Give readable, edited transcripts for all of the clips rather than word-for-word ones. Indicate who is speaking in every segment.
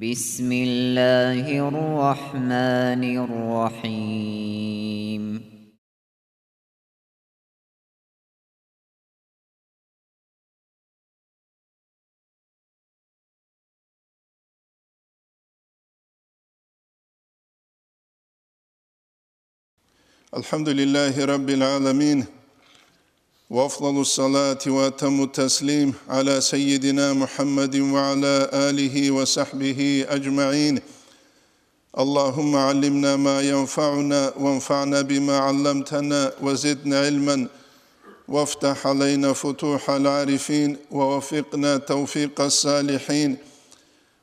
Speaker 1: بسم الله الرحمن الرحيم.
Speaker 2: الحمد لله رب العالمين، وأفضل الصلاة وأتم التسليم على سيدنا محمد وعلى آله وصحبه أجمعين. اللهم علمنا ما ينفعنا وانفعنا بما علمتنا وزدنا علما، وافتح علينا فتوح العارفين، ووفقنا توفيق الصالحين،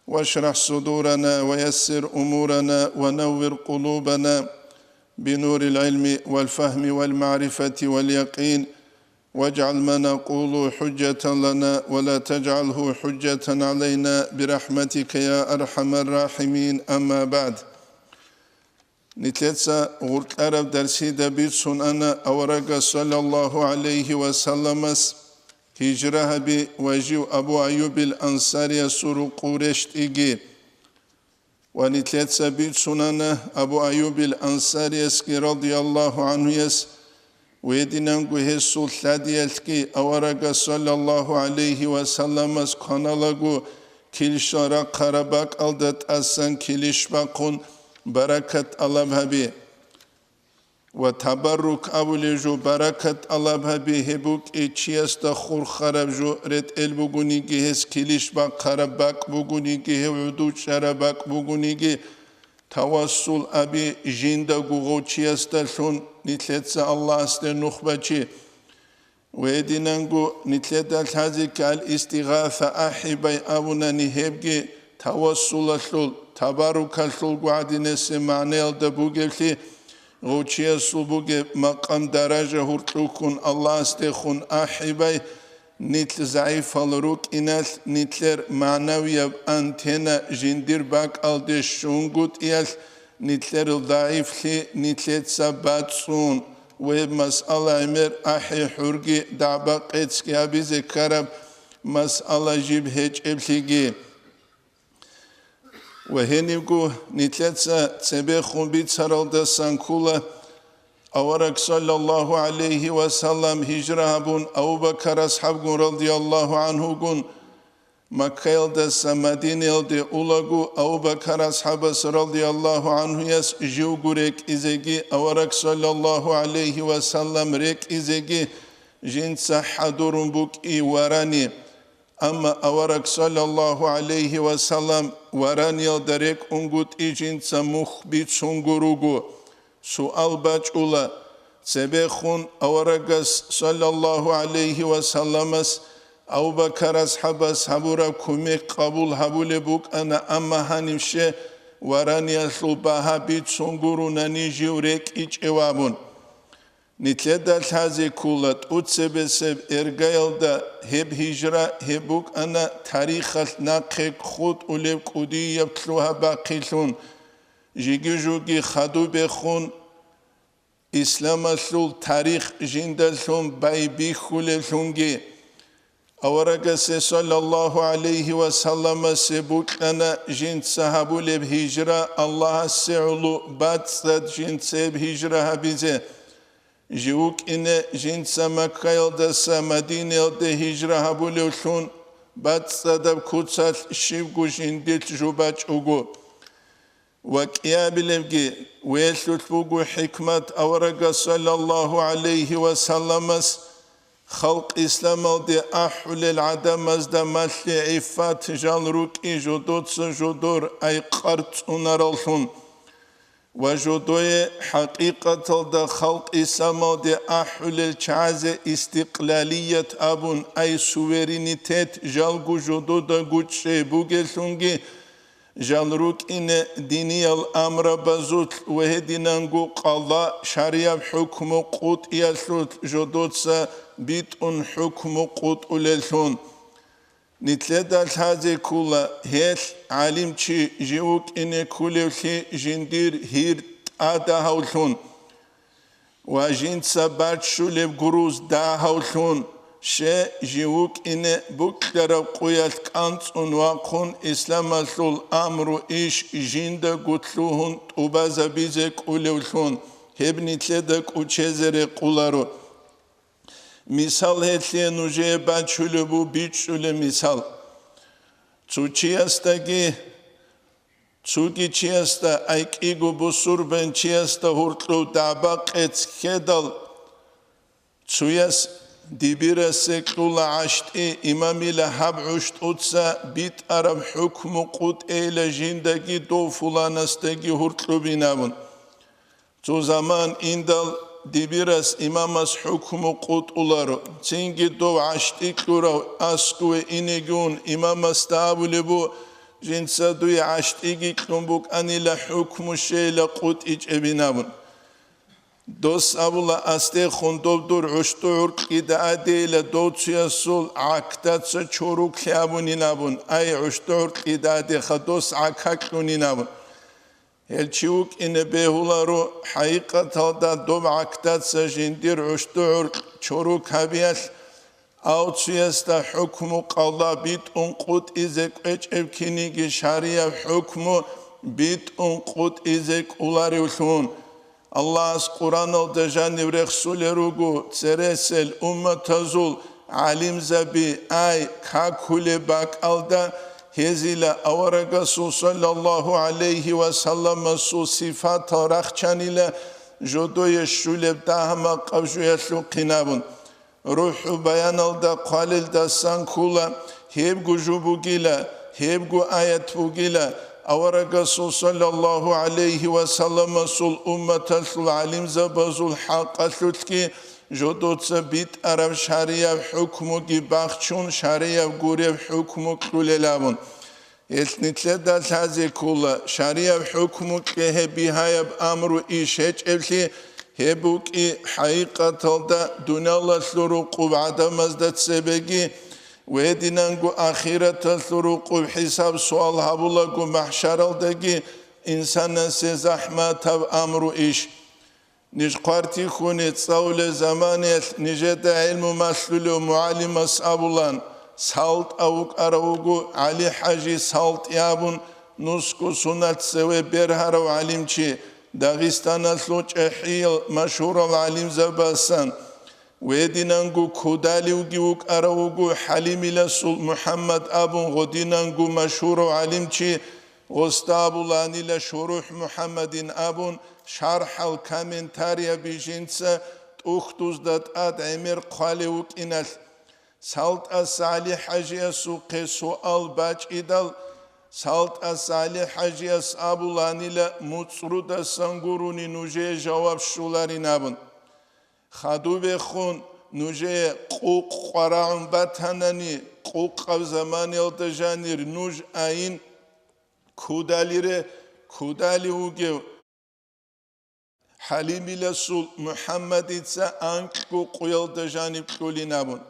Speaker 2: واشرح صدورنا ويسر أمورنا ونور قلوبنا بنور العلم والفهم والمعرفة واليقين، واجعل ما نقول حجة لنا ولا تجعله حجة علينا برحمتك يا أرحم الراحمين. أما بعد، نتلتسا غرق عرب درسي دبيت سنانا أورق صلى الله عليه وسلم هجرها بي وجيو أبو أيوب الأنصاري سور قريش إيجي، ونتلتسا بيت سنانا أبو أيوب الأنصاري اسكي رضي الله عنه يس ويدنانغو هسو الثاديالكي أورغا صلى الله عليه وسلم كانالغو كيلشارا قرباك ألدت أسان كيلشباقون بركة الله بهبي وتبرك أوليجو بركة الله بهبي هبوك إيشياس دخور خرب جو رد البغونيجي هس كيلشباق قرباك بغونيجي هودو شرباك بغونيجي توسل أبي جيندا غوغوشياس دلون نتلتسا الله استر نخبتي ويدينانغو نتلتا الحزيك الاستغاثة أحبي أبونا نهبجي توسل الحل تبارك الحل قعدنس معنى الدبوغي غوشياس بوغي مقام درجة هرتلوكون الله استخون أحبي نتل زعيف الروك إنال نتلر معنوية أنتنا جندير باك ألدش شونغوت إيال نتلر ضعيف لي نتلت سباتسون ومسألة عمر أحي حرقي دعباق إتسكي أبي ذكرب مسألة جيب هج إبليجي وهنيقو نتلت سبخون بيت سرالد سانكولا أورك صلى الله عليه وسلم هجرة بون أبو بكر أصحاب رضي الله عنه قن مكة دس مدينة دي أولاغو أبو بكر أصحاب رضي الله عنه يس جو غريك إزيجي أورك صلى الله عليه وسلم ريك إزيجي جنس حدورن بوك إي وراني أما أورك صلى الله عليه وسلم وراني دريك أنغوت إي جنس مخبت سنغروغو سؤال باجولا سبخون أورغس صلى الله عليه وسلم أبو بكر أصحابورا كومي قبول هبول بوك أنا أما هنمشي وراني الثوبها بيت سنغرونا نيجيوريك إيج إوابون نتلدا الحازي كولت أتسبسب إرغايل دا هب هجرة هبوك أنا تاريخ الناقق خود أوليب قدي يبتلوها باقيلون جيجي جوجي خدو بخون إسلام الثول تاريخ جندلهم باي بيخوللهونجي أورغس صلى الله عليه وسلم سبوك أنا جند صحابو لب هجرة الله سعلو بات صد جند سب هجرة هبيزه جيوك إن جند سمكة يلدس مدينة يلد هجرة هبو للون بات صدب كوتسال شيبغو جندل جوباج أغو وكياب لبجي ويلتبوغو حكمة أورغ صلى الله عليه وسلم خلق إسلام دي أحول العدم أزدا مالي عفات جال روكي جدود سجدور أي قرط أنرالون وجدوي حقيقة دا خلق إسلام دي أحول الشعازة استقلالية أبون أي سويرينيتيت جالغو جدود غوتشي بوغلونجي جالروك إن ديني الأمر بزوت وهدينانغو قضاء شريعة حكم قوت يالثوت جدودسا بيت حكم قوت أوليلثون نتلدا الحازي كولا هيل علم چي جيوك إن كوليوكي جندير هير آدا هولثون وجند سبات شوليب غروز دا هولثون she jiuk ine buklera quyat kanțun waqun islamasul amru ish jinda gutluhun ubazabize kulevlhun hebnitlede kuchezere qularu misal hetle nuje bachulu bu bichule misal Tsuchiastagi Tsugi chiasta aikigu busurben chiasta hurtlu dabaq etkhedal Tsuyas dibira seklula ashti imamila hab'usht utsa bit arab hukmu qut eyle jindagi do fulanastagi hurtlu binabun Tsu zaman indal dibiras imamas hukmu qut ularu Tsingi do ashti klura asku inigun imamas tabulibu Jinsa duy ashtigi klumbuk anila hukmu şeyle qut iç ebinabun Dos abula aste khundobdur ushtur qidadeyle dotsuya sul aktatsa çoruk yabuninabun ay ushtur qidade khados akakluninabun Elçiuk ine behularu haqiqatalda dom aktatsa jindir ushtur çoruk habiyal Autsuyasta hukmu qalla bit unqut izek evkinigi şariya hukmu bit unqut izek ulari usun Allah's Kur'an oldajan Resulerugu tseresel ummatazul alim zabi ay kakule bak alda hezila avaraga sallallahu aleyhi ve sellem su sifat rakhchanila jodoye shuleb dahma qavjuyatlu qinabun Ruhu bayan alda qalilda sankula hebgu jubugila hebgu ayat bugila Avaraga sallallahu aleyhi ve sellem sul ummatul alim zabazul haqatlutki jodotsa bit arab şariya hukmu gi baxchun şariya gurev hukmu kulelabun etnitle da tazekula şariya hukmu ke hebihayab amru işeç evli hebuki haqiqatalda dunyalaşluru qubadamazda sebegi Vedinangu ahireta suruqu hisab sual habulagu mahşaraldagi insana se zahmat amru iş Nijqarti khuni tsawle zamanet nijeda ilmu maslulu muallimas abulan salt avuk aravugu Ali Haji salt yabun nusku sunat sewe berharav alimchi Dağistana sluç ehil maşhur alim zabasan Vedinangu kudaliugiuk aravugu halimila sul Muhammed abun godinangu maşhur alimchi Gostabulanila şuruh Muhammedin abun şarhal komentariya bijinsa uxtuzdat ad emir qaliuk inal salt as-salih hajiya suqe sual baç idal salt as-salih hajiya abulanila mutsruda sanguruni nuje cevap şularin abun Khadube khun nuje quq qara'un batanani quq zamani altajanir nuj ayin kudalire kudali uge halimile sul Muhammed itsa anku quyalda janib kulinabun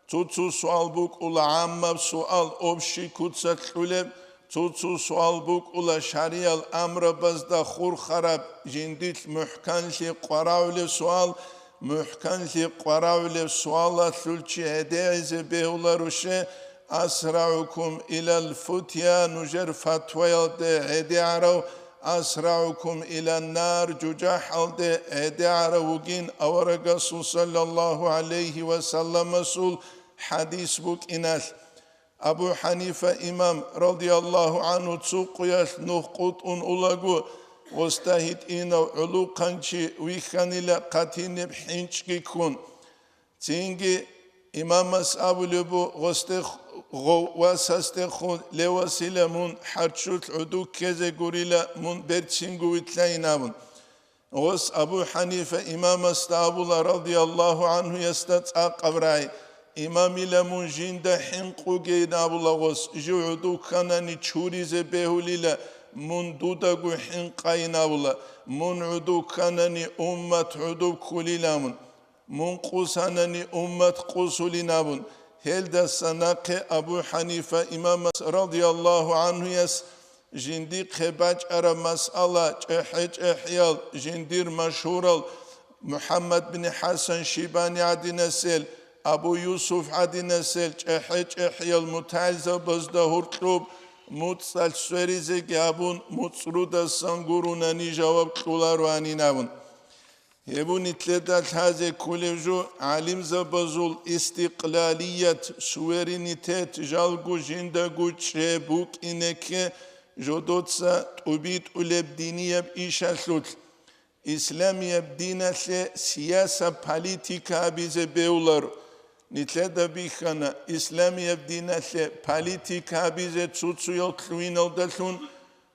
Speaker 2: tutsu sual buk ula amma sual obshi kutsat uleb tutsu sual buk ula şariyal amra bazda khur kharab jindit muhkanli qarawle sual muhkanli qarawle suala sulchi hedeize behularushe asra'ukum ilal futya nujer fatvayalde hediarav asra'ukum ilan nar cucah alde hediaravugin avaraga sallallahu aleyhi ve sellem sul hadis buk inal Abu Hanife imam radiyallahu anhu tsuquyal nuhqutun ulagu Ostahit ina ulu kanchi wikhanila qatinib hinchki kun Tingi imamas abulubu goste wasaste khun lewasila mun harchut uduk keze gurila mun berchingu vitlainamun Os Abu Hanife imamas tabula radiyallahu anhu yastat aqavrai imamila mun jinda hinqu geynabula gos juudu kanani churize behulila mun dudagu hinqainabula mun udu kanani ummat udu kulilamun mun qusanani ummat qusulinabun helda sanaqe Abu Hanife imam radiyallahu anhu yas jindi khebac ara mas'ala ehyal jindir maşhural Muhammed bin Hasan Şibani adinasel أبو يوسف عدنا سل جحي المتعزة بزده هرطوب متصل سوريزي جابون متصرودا سانغورونا نجاوب كولارو نابون يبون نتلدات هذه كولجو علم زبزول استقلالية سويرينيتات جالغو جندغو تشيبوك إنك جودوتسا تبيت أولب دينية بإيشاسلوت إسلامية بدينة سياسة بوليتيكا بيزي بيولر نتلدا بيخانا إسلامية بدينة بوليتيكا بيزي تسوتسو يلتلوين الدلون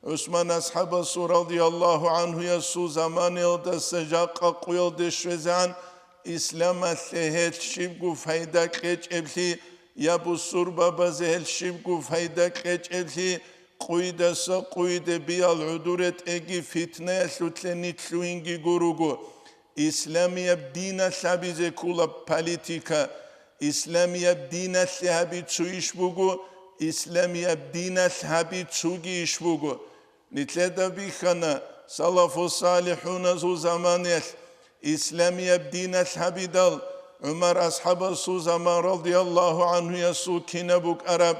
Speaker 2: عثمان أصحاب رضي الله عنه يسو زمان يلدس جاقا قويل دشوزان إسلام هل شبقو فايدا كيج إبلي يابو سور بابا زهل شبقو فايدا كيج إبلي قويدا سا قويدا بيال عدورت إجي فتنة سوتلني تلوينجي غروغو إسلامية بدينة سابيزي كولا بوليتيكا إسلامية بدينة سابي تسويش بوغو إسلامية بدينة سابي تسوغيش بوغو نتلدا بيخانا صلافو صالحون زو زمانيس إسلامية بدينة سابي دال عمر أصحاب سو زمان رضي الله عنه يسو كينبوك عرب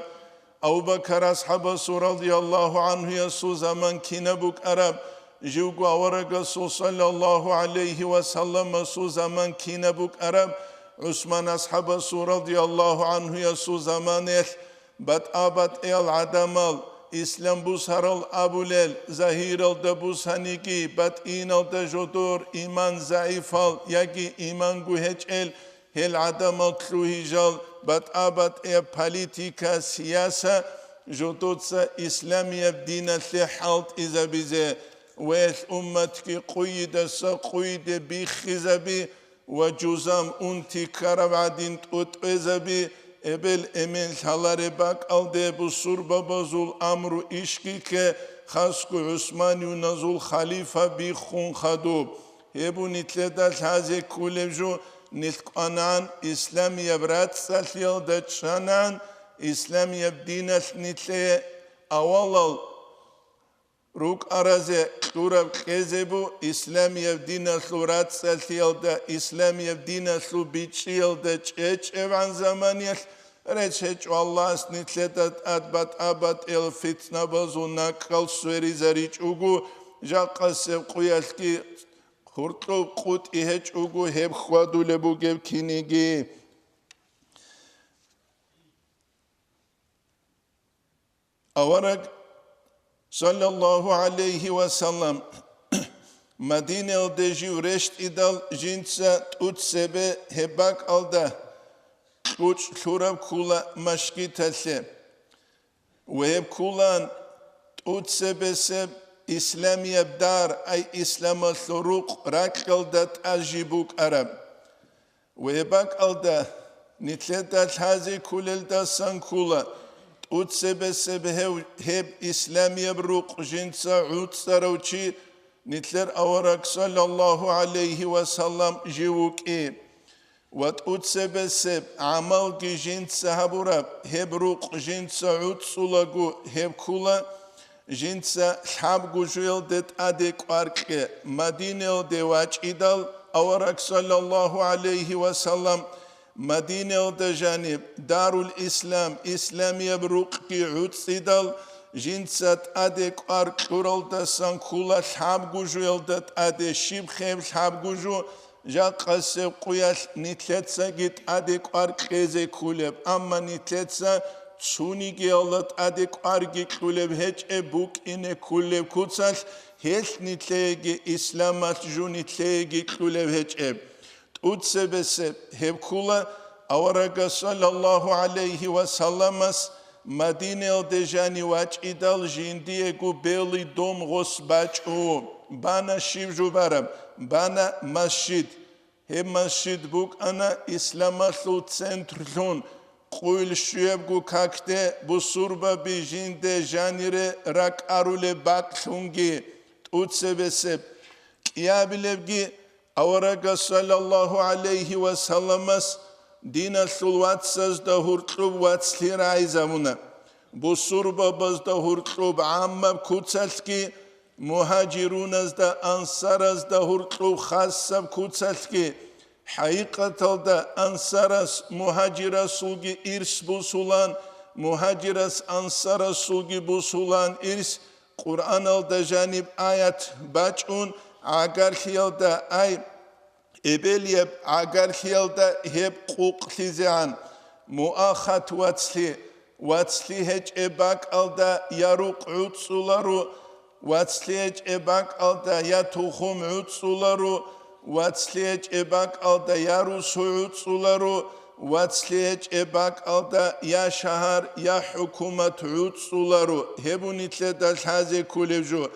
Speaker 2: أبو بكر أصحاب رضي الله عنه يسو زمان كينبوك عرب جوغو أورغ صلى الله عليه وسلم سو زمان كينبوك عرب عثمان أصحاب رضي الله عنه يسو زمان بات آبات إيال عدمال إسلام بوسهرال أبوليل زهيرال دبوسهنيكي بات إينال دجودور إيمان زعيفال يجي إيمان جوهجل هل عدمال تلوهيجال بات آبات إيال بوليتيكا سياسة جودوتسا إسلامية بدينة لحالت إذا بيزي ويث أمتك قويدة سا قويدة بيخيزبي وجوزام أنتي كربعدين تؤتوزبي Ebel emen halare bak alde bu surba bazul amru işki ke khasku Osmani nazul khalifa bi khun khadub hebu nitledat haze kulevjo nitqanan İslam yabrat saliyal da çanan İslam yabdinas nitle awalal Ruk araze durav kezebu İslam yabdinas lurat saliyal da İslam yabdinas lu biçiyal da çeçevan zamaniyal Reçeç Allah nitledat adbat abat el fitna bazuna kal sueri zariç ugu jaqasev quyalki hurtlo qut iheç ugu heb khwadu lebu gev kinigi Avarak sallallahu aleyhi ve sellem Medine o deji reşt idal jinsa tut sebe hebak alda Uç şurab kula maşki telse ve hep kulan tut sebeseb İslamiye dar ay İslam'a soruk rakkaldat ajibuk Arab ve bak alda nitledat hazi kulelda san kula tut sebeseb hep İslamiye bruk jinsa ut saravçi nitler avarak sallallahu aleyhi ve sellem jivuki وتقول سبسب عمل جين سهبورب هبروق جين سعود سولغو هب كولا جين سحاب جويل دت أديك أرك مدينة دواج إدال أورك صلى الله عليه وسلم مدينة دجانب دار الإسلام إسلام يبروق كي عود إدال جين سات أديك أرك كورل دسان كولا سحاب جويل دت أدي شيب خيب سحاب جو Jaqase quyas nitletsa git adik arkeze kuleb amma nitletsa tsuni geolat adik argi kuleb heç buk ine kuleb kutsal heç nitlege islamat ju nitlege kuleb heç utsebese heb kula awaraga sallallahu aleyhi ve sallamas Madine o dejani vaç idal jindiye gu beli dom gosbaç o bana şivju baram bana masjid hem masjid buk ana İslamaslu centrlun qoyl şüyeb gu kakte bu surba bi jinde janire rak arule bak şungi utsebese kiyabilevgi awaraga sallallahu aleyhi ve sallamas Dina sulvatsaz da hurtlub vatslirai zamuna. Bu surba bazda hurtlub amma kutsalski muhacirunaz da ansaraz da hurtlub khassab kutsalski haqiqatalda ansaras muhacirasulgi irs busulan muhaciras ansarasulgi busulan irs Kur'an alda janib ayat bachun agar xiyalda ay ebeliyeb agar xiyalda heb quqlizean muakhat watsli hech ebak alda yaruq utsularu watsli hech ebak alda yatukhum utsularu watsli hech ebak alda yarusu utsularu watsli hech ebak alda ya shahar ya hukumat utsularu hebunitle dalhaze kulevju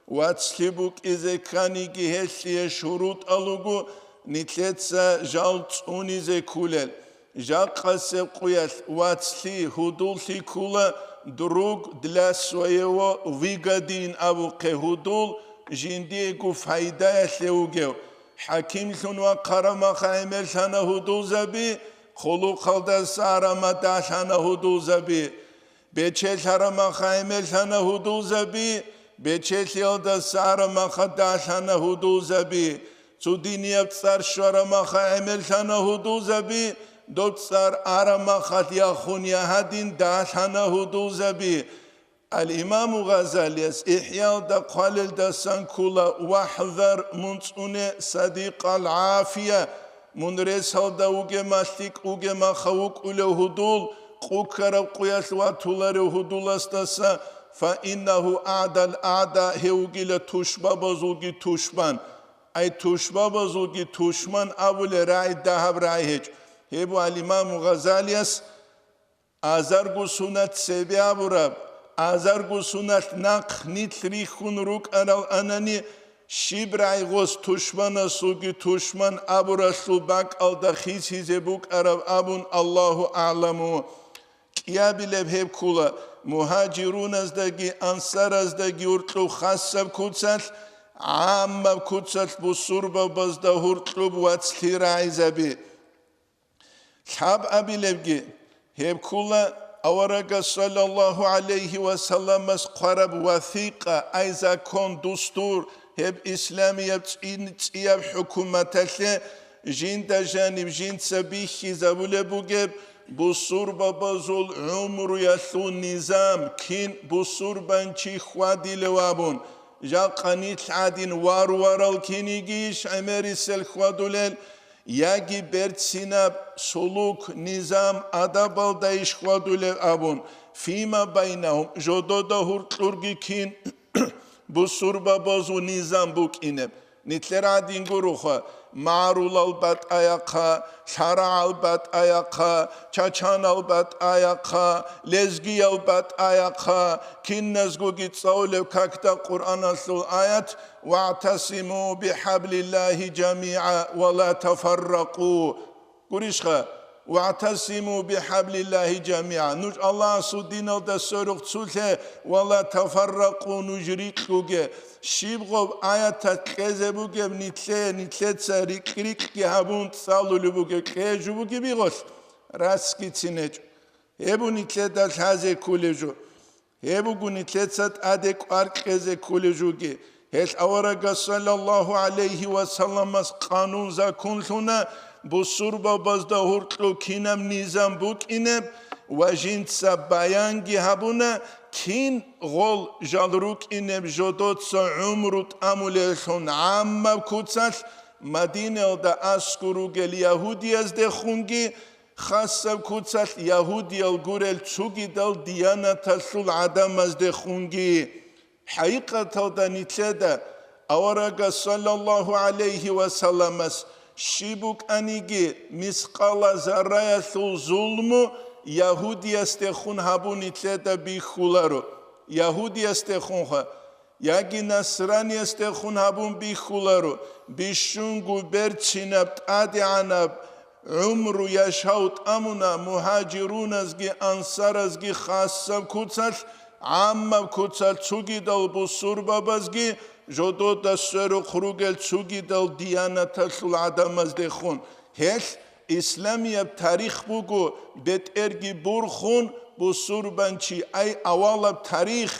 Speaker 2: watsli buk izekanigi hesliye shurut alugu nitletsa jalts unize kulel Jaqase quyas watsli hudulli kula drug dla svojevo vigadin avuqe hudul jindiegu faydaya leugev hakim lunwa qarama khaymel sana hudul zabi khulu qalda sarama dashana hudul zabi bechel harama khaymel sana hudul zabi bechel yalda sarama khadashana hudul zabi Tsudiniyab tsar shwarama khaymel sana hudul zabi Dotsar arama khatya khunya hadin dashana hudul zabi Al-Imam Ghazaliyas ihya da qalil da sankula wahdhar muntsune sadiq al-afiya munres halda uge mastik uge makhawuk ule hudul qukara quyas watulare hudulastasa fa innahu a'dal a'da heugile tushba bazulgi tushban ay tushba bazulgi tushman abule rai dahab rai hech Hebu al-İmam Ghazaliyas azargu sunat sebeaburab azargu sunat naq nitri khunruk anal anani shibrai gos tushmana sugi tushman aburasu bak alda khizebuk arab abun Allahu a'lamu kiyabileb heb kula muhajirun azdagi ansar azdagi urtlu khassab kutsal amma kutsal busurba bazda hurtlub watsli raizabi Hab abilevgi heb kula awaraga sallallahu aleyhi ve sellemes qarab wathiqa ayza kon dustur heb İslamiyet tsiyab hükümetle jinda janib jind sabihi zabule bugeb busur babazul umru yasu nizam kin busur banchi khwadile wabun jaqanit adin waral kinigish amerisel khwadulel Yagi bertsinab soluk nizam adabalda ishkhwadule abun fima baynahum jododa hurtlurgi kin bu surba bozu nizam buk ineb nitler adin guruha marul albat ayaqa shara albat ayaqa chachan albat ayaqa lezgi albat ayaqa kin nazgugi tsawlev kakta Qur'an asul ayat واعتصموا بحبل الله جميعا ولا تفرقوا قريشخا واعتصموا بحبل الله جميعا نج الله سودين دا سورق تسوله ولا تفرقوا نجريقوغه شيبغو آيات تكزبوغه نتله تسريق هابون تصالولوغه كيجوغه بيغوس راسكي تسينج هبو نتله دا حازه كولجو هبو نتله تسات ادك ارقزه كولجوغه Hel avaraga sallallahu aleyhi ve sellemas kanun zakunluna bu surba bazda hurtlu kinem nizam buk ineb ve jintsa bayangi habuna kin gol jalruk ineb jodotsa umrut amulelhun amma kutsal Madine oda askuru gel Yahudiyaz de khungi khassa kutsal Yahudiyal gurel tsugi dal diyanatul adamaz de khungi Haqiqatalda nitleda awaraga sallallahu aleyhi ve sellemes shibuk anigi misqala zarayasu zulmu Yahudiyastehun habu nitleda bikhularu Yahudiyastehun yagi Nasraniyastehun habun bikhularu bishungu bertsinabt adi anab umru yashaut amuna muhajirunazgi ansarazgi khassab kutsal Amma kutsal tsugidal bu surbabazgi jodo da söru krugel tsugidal diyanatul adamaz dekhun hel İslamiyab tarih bugu bet ergi burkhun bu surbanchi ay awalab tarih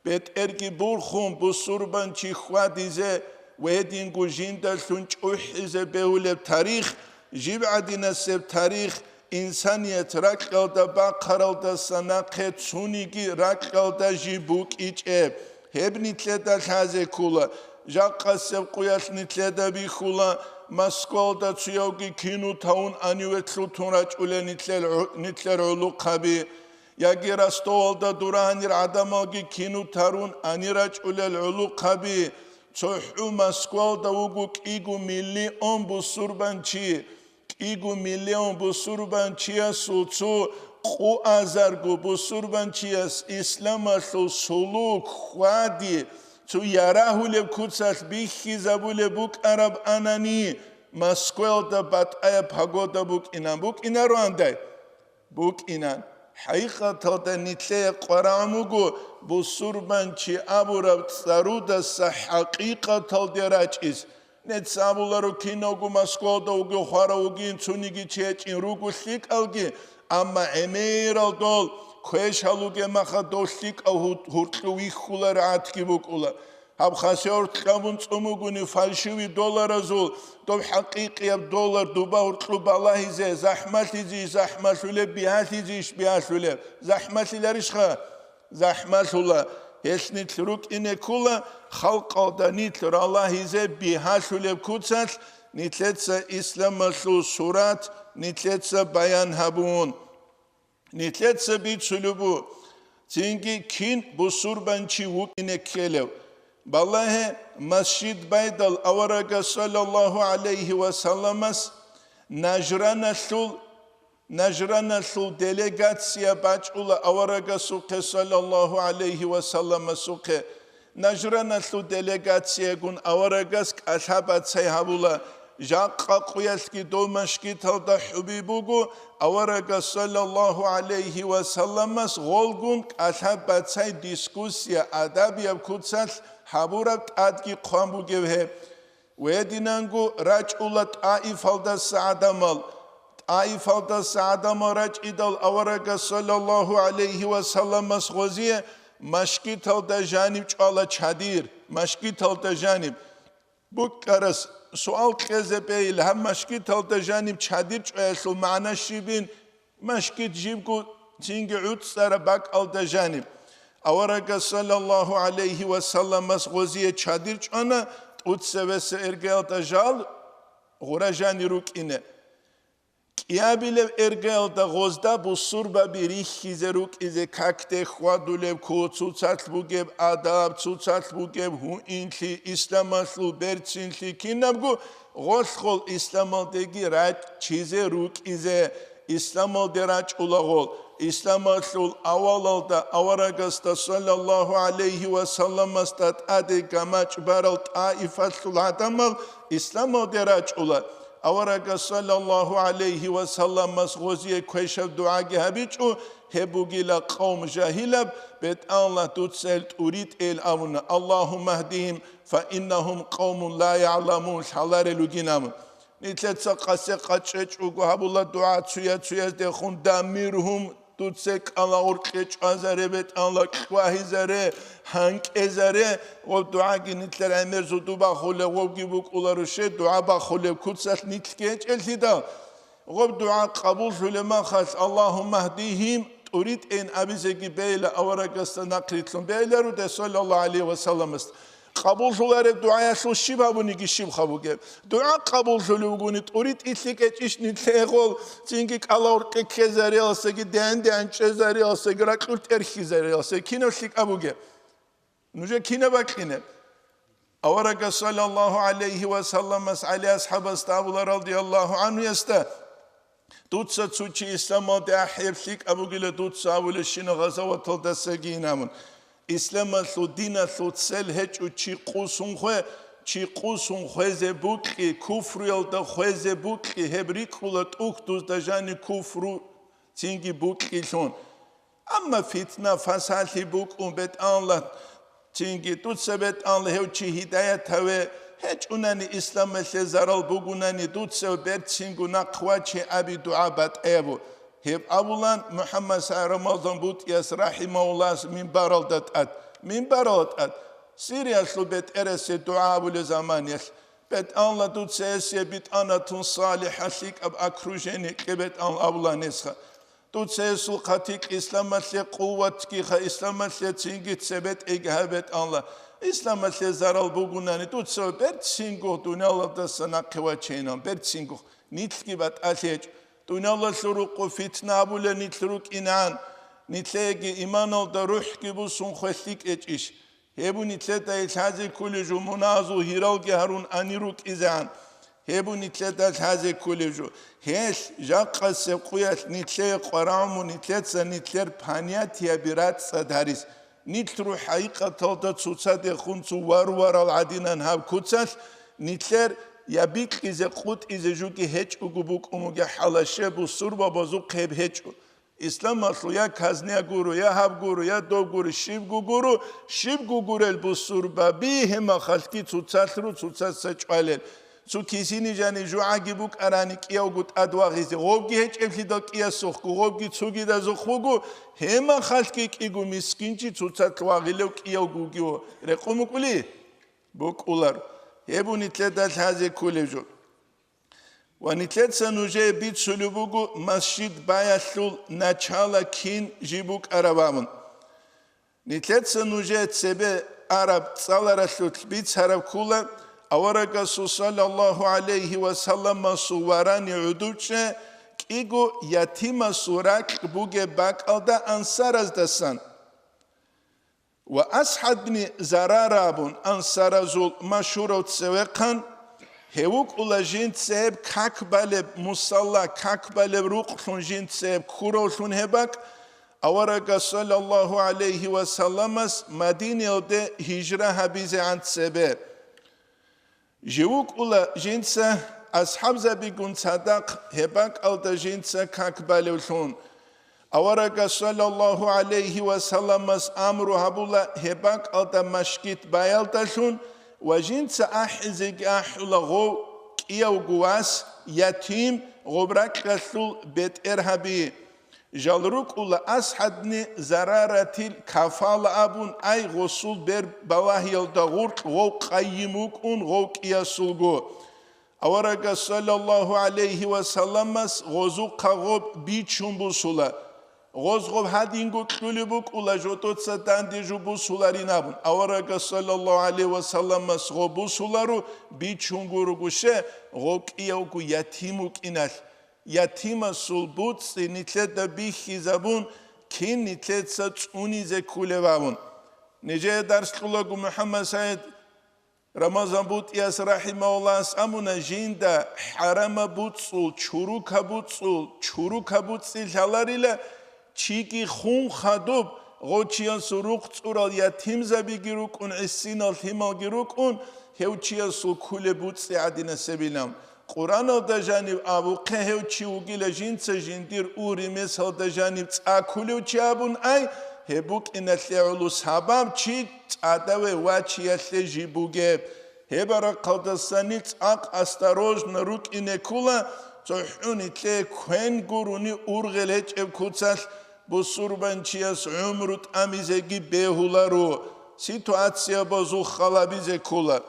Speaker 2: bet ergi burkhun bu surbanchi khwadize wedin gujinda sunch uhize beuleb tarih جيب عدنا سب تاريخ إنسانية ركال دا باقرال دا سناقه تسونيكي ركال دا جيبوك إيجاب هب نتلدا الحازي كولا جاقا سب قياس نتلدا بيخولا مسكول دا تسيوكي كينو تاون أنيوتلو تنراج أولا نتلر علو قبي ياكي راستوال دا دورانير عدمالكي كينو تارون أنيراج أولا العلو قبي تحو مسكول دا وقوك إيقو مليون بسوربانشي إيقو مليون بسوربانشي سوتسو قو أزارقو بسوربانشي إسلام أسلو سلوك خوادي تو يراهو لبكوتسال بيخي زابو لبوك عرب أناني مسكول دا بات آيا بحقو دا بوك إنان بوك إنان روانداي بوك إنان حقيقة دا نتلي قراموغو بسوربانشي أبو رب تسارودا حقيقة دا راجيز نتسابولارو كينوغو مسكول دا وغو خواراوغين تونيغي تيجين روغو سيك ألغي أما أميرال دول كويش هلوغي مخا دوشيك أو هورتلوي خولا رعاتكي بوكولا هب خاسيور تقامون تسوموغوني فالشوي دولار زول دوب حقيقي دولار دوبا هورتلو بالله زي زحمتي زي زحمتي بيهاتي زيش بيهاتي زحمتي لارشخا زحمتي هسني تلروك إني كولا خلق أوداني تلر الله زي بيهاتي بكوتسات نتلتسا إسلام مسلو سورات نتلتسا بيان هبون نتلتسا بيت سلوبو تنجي كين بسوربانشي وكيني كيلو بالله مسجد بيدل أورغا صلى الله عليه وسلم نجران سول ديليغاتسيا باجولا أورغا سوكي صلى الله عليه وسلم سوكي نجران سول ديليغاتسيا غون أورغاس أصحابات سيهابولا جاقا قويسكي دومشكي تلدا حبيبوغو أورغا صلى الله عليه وسلم غولغون أصحابات سي ديسكوسيا أدابيا بكوتسال حبورت أدكي قوامبو جوه ويدينانغو رجولت آئفالدا سعدامال آئفالدا سعدامال رجئدال أورغا صلى الله عليه وسلم غوزيه مشكي تلدا جانب چالا چادير مشكي تلدا جانب بوكارس سؤال كذبيل هم مشكي تلدا جانب چادير چايسل معنى شيبين مشكي جيبكو تينجي عود سارا باك الدا جانب أورغا صلى الله عليه وسلم غوزيه چادير چانا تسوس إرجال تجال غرجاني روك إنه كيابيل إرجال تغوزدا بسوربا بريخي زروك إذا كاكته خوادولب كوتسو تاتبوجب آداب تاتبوجب هو إنتي إسلام أصلو برتشينتي كينابغو غوشخول إسلام تيجي راج چيزه روك إذا إسلام دراج أولاغول إسلام أصل أول دا أورغستا صلى الله عليه وسلم استاد أدي كماش بارل طائفة العدمل إسلام دراج أولا أورغس صلى الله عليه وسلم غوزي كويشف دعاء هبيجو هبوغي لقوم جاهلب بيت الله تتسلت أريد الأمن اللهم اهدهم فإنهم قوم لا يعلمون حلار لجنام نتلتسا قاسي قاتشيش وقهب الله دعاء تسويا دخون داميرهم تتسك الله أرقيش أزاربت الله كواهي زاره هنك ازاره ودعاء نتلر عمر زدوبا خله وجيبوك أولارشه دعاء بخله كتسات نتلكيش الهدا دعاء قبول فلما خاص اللهم اهديهم أريد أن أبيزكي بيلا أورقست نقلتهم بيلا رد صلى الله عليه وسلم قبول شلاره دعاء شو شباب ونيجي شيب خبوجه دعاء قبول شلوغوني أريد إتلك إيش نتلاقول تيجيك الله ورك كزاري أسيج دان كزاري أسيج راكل ترخي زاري أسيج كينا شيك أبوجه نوجه كينا بكينا أورق صلى الله عليه وسلم على أصحاب استابول رضي الله عنه يستا دوتسا تسوتشي إسلام ده أحير شيك أبوجه دوتسا أول الشين غزوة تلدسجينامون إسلام سودينا سوتسل هج وشي قوسون خوي زبوكي كفر يلدا خوي زبوكي هبريك ولت أختوز دجاني كفر تيجي بوكي شون أما فتنة فسالي بوك بيت الله تيجي دوتسا بيت الله هوشي هداية هوا هج أناني إسلام الزرال بوغناني دوتسا بيرتشينغو نقواتشي أبي دعابات أبو هب أولان محمد صلى رمضان بوت يس رحمه الله من برالدت من برالدت سيريا سلبت إرس دعاء بالزمان يس Bet anla tut sesiye bit anatun salihalik ab akrujeni kebet an avlanesha. Tut sesul katik İslamatli kuvvet ki ha İslamatli çingit sebet eghabet anla. İslamatli zaral bugunani tut so bert singo dunalda sana kıvaçenan bert singo. Nitki bat ateç. Dunalda suruku fitna bule nitluruk inan. Nitlegi iman olda ruh gibi sun khweslik eç. Hebu nitleta ilhazi kuliju munazu hiralgi harun aniruk izan. Hebu nitleta ilhazi kuliju. Hes jaqqase quyat nitle qaramu nitletsa nitler paniyat yabirat sadaris. Nitru haqiqatalda tsutsade khunsu warwar al adinan hab kutsal nitler yabik ize qut ize juki heç ugubuk umuge halashe bu surba bazu qeb heç. İslam aslı ya kazniya guru ya hab guru ya dov guru şib guru el bu surba bihima khalki tutsatru tutsatsa çvalel su kisini jani jua gibuk arani kiyagut adwa gize robgi heç eflida kiya soxku robgi tsugi da zoxugu hema khalki kigu miskinci tutsatwa gile kiyagu giyo requmukuli bukular hebu nitledal haze kulejo Wanitlet sanuje bit sulubugu masjid bayatul начала kin jibuk arabamın. Nitlet sanuje sebe Arab salaraslut bit sarab kula awaraga sallallahu aleyhi ve sellem suvarani udurçe kigo yatima surak buge bakalda ansaraz dasan. Ve ashad bin zararabun ansarazul maşurot sevekan Hevuk ula jint seheb kakbaleb musalla kakbaleb ruqlun jint seheb kurolun hebak avaraga sallallahu aleyhi ve sellemas Medine'de hicra habize ant sebe. Jevuk ula jint seh ashabza bigun sadak hebak alda jint seh kakbalevlun. Avaraga sallallahu aleyhi ve sellemas amru habula hebak alda maşkit bayaldalun. وجنس أحزق أحول غو كيو قواس يتيم غبرك غسول بيت إرهابي جالروك أولا أسحدني زرارة الكفال أبون أي غسول بير بواه يلدغور غو قيموك غو كياسولغو أورغ صلى الله عليه وسلم غزو قغوب بيچون بوسولا غزغوب هادينغو كلبوك أولا جوتوت ستان دي جوبو سولارينابون أورغ صلى الله عليه وسلم غوبو سولارو بيچونغورو غوشه غوك إيوكو يتيموك إنال يتيما سولبوت نتلت بيخي زبون كين نتلت ستوني زي كولبابون نجي درس قلقو محمد سيد رمضان بوت ياس رحمه الله أمونا جيندا حرام بوتسول چوروكا بوتسول هلاريلا چيكي خون خدوب غوچيان سروق تورال يتيم زبي گيروك اون عسين الهمال گيروك اون هوچيان سو كل بوتسي عدنا سبيلام قرآن دا جانب أبوقه هوچي وگيلا جينس جندير أوري مثل دا جانب تاكولو چابون أي هبوك إن الثعلو سباب چي تادوه واچي يثلي جيبوگه هبارا قدساني تاق استروج نروك إنه كولا تحوني تلي كوين گوروني أورغل هج ابكوتسال bu surbançiyas umrut amizegi behularu situatsiya bozu xalabize kula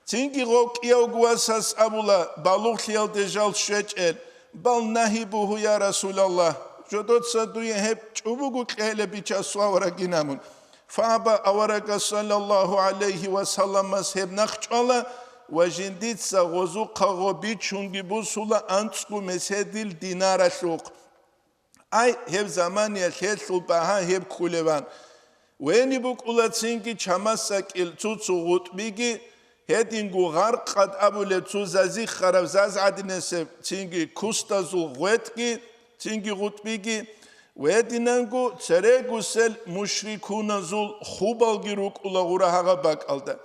Speaker 2: Çünkü gokiyogwasas abula baluxyal dejal şeçel bal nahi buhu ya Resulallah jodotsa duye hep çubugu kele biça suavara ginamun Faba avaraga sallallahu aleyhi ve sellem hep nakçala ve jinditsa gozu qagobi çungi bu sula antsku mesedil dinara şok Ay hep zaman ya hep baha hep kulevan. Veni bu kulatsinki çamasak il tutsu gutbigi hedingu garqad abule tuzazi kharavzaz adinese tingi kustazu gutki tingi gutbigi vedinangu ceregusel mushrikuna khubal giruk ulagura haga bak alda.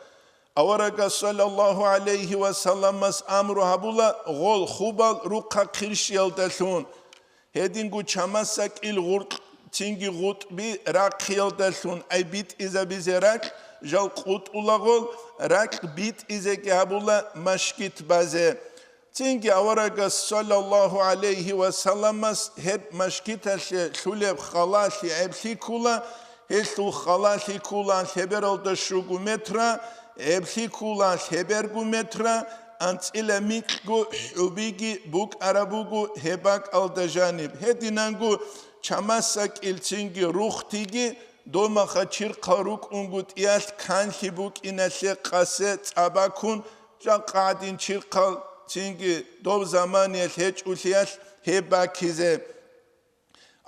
Speaker 2: Avaraga sallallahu aleyhi ve sellem amru habula gol khubal ruqa qirshiyal dalun. Hedingu çamasak il gurt tingi gut bi rakhiyal dalun ay bit ize bize rak jal qut ulagol rak bit ize gabula maşkit baze tingi avaraga sallallahu aleyhi ve sellem hep maşkit ashe şuleb khalasi ebsi kula hesu khalasi kula heber olda şugu metra ebsi kula heber gu metra أنتلا ميكو حبيجي بوك أرابوغو هباك الدجانب هدينانغو چاماسك إلتينجي روختيجي دوما خاچير قاروك أنغوت إيال كانشي بوك إنالي قاسة أباكون جا قاعدين چير قال تينجي دوب زمان يلهج أوليال هباكيزي